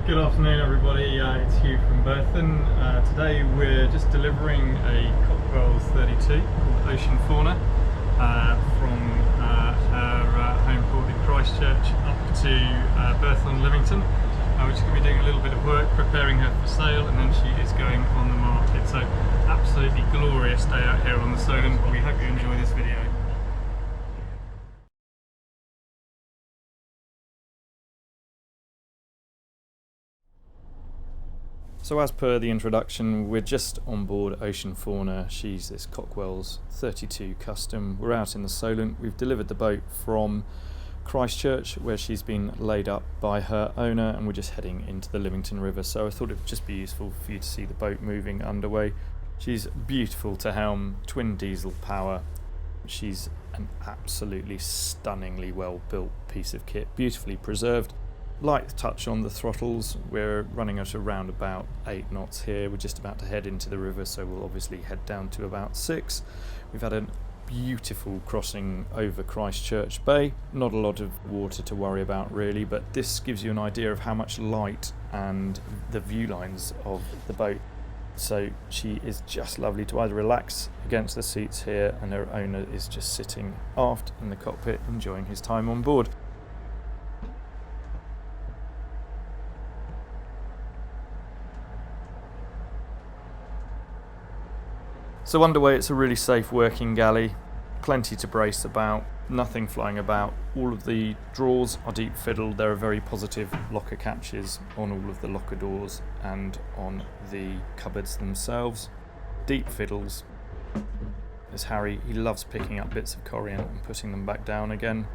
Good afternoon everybody, it's Hugh from Berthon. Today we're just delivering a Cockwells 32 called Ocean Fauna from her home port in Christchurch up to Berthon Leamington. We're just going to be doing a little bit of work preparing her for sale, and then she is going on the market. So absolutely glorious day out here on the Solent. We hope you enjoy this video. So as per the introduction, we're just on board Ocean Fauna. She's this Cockwells 32 Custom. We're out in the Solent. We've delivered the boat from Christchurch, where she's been laid up by her owner, and we're just heading into the Leamington River. So I thought it would just be useful for you to see the boat moving underway. She's beautiful to helm, twin diesel power. She's an absolutely stunningly well built piece of kit, beautifully preserved. Light touch on the throttles. We're running at around about 8 knots here. We're just about to head into the river, so we'll obviously head down to about 6. We've had a beautiful crossing over Christchurch Bay. Not a lot of water to worry about really, but this gives you an idea of how much light and the view lines of the boat. So she is just lovely to either relax against the seats here, and her owner is just sitting aft in the cockpit enjoying his time on board. So underway, it's a really safe working galley, plenty to brace about, nothing flying about. All of the drawers are deep fiddled. There are very positive locker catches on all of the locker doors and on the cupboards themselves. Deep fiddles. There's Harry, he loves picking up bits of corient and putting them back down again.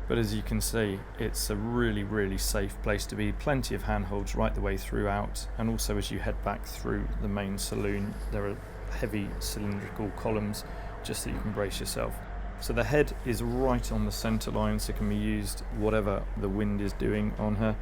But as you can see, it's a really safe place to be. Plenty of handholds right the way throughout, and also as you head back through the main saloon, there are heavy cylindrical columns just so you can brace yourself. So the head is right on the centre line, so it can be used whatever the wind is doing on her,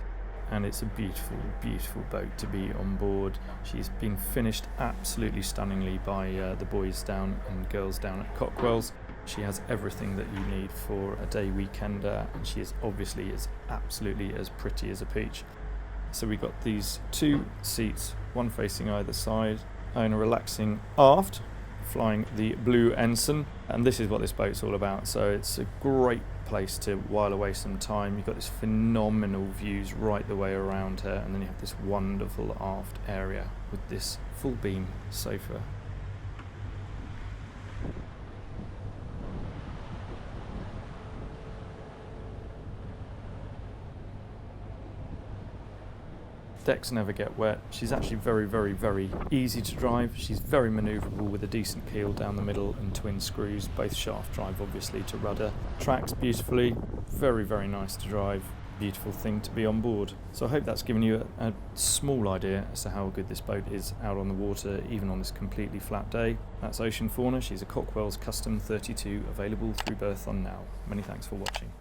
and it's a beautiful boat to be on board. She's been finished absolutely stunningly by the boys down and girls down at Cockwells. She has everything that you need for a day weekender, and she is obviously absolutely as pretty as a peach. So we got these 2 seats, one facing either side. Owner relaxing aft, flying the blue ensign, and this is what this boat's all about. So it's a great place to while away some time. You've got this phenomenal views right the way around her, and then you have this wonderful aft area with this full beam sofa. Decks never get wet. She's actually very easy to drive. She's very manoeuvrable with a decent keel down the middle and twin screws, both shaft drive obviously to rudder. Tracks beautifully, very nice to drive. Beautiful thing to be on board. So I hope that's given you a small idea as to how good this boat is out on the water, even on this completely flat day. That's Ocean Fauna. She's a Cockwells Custom 32, available through Berthon now. Many thanks for watching.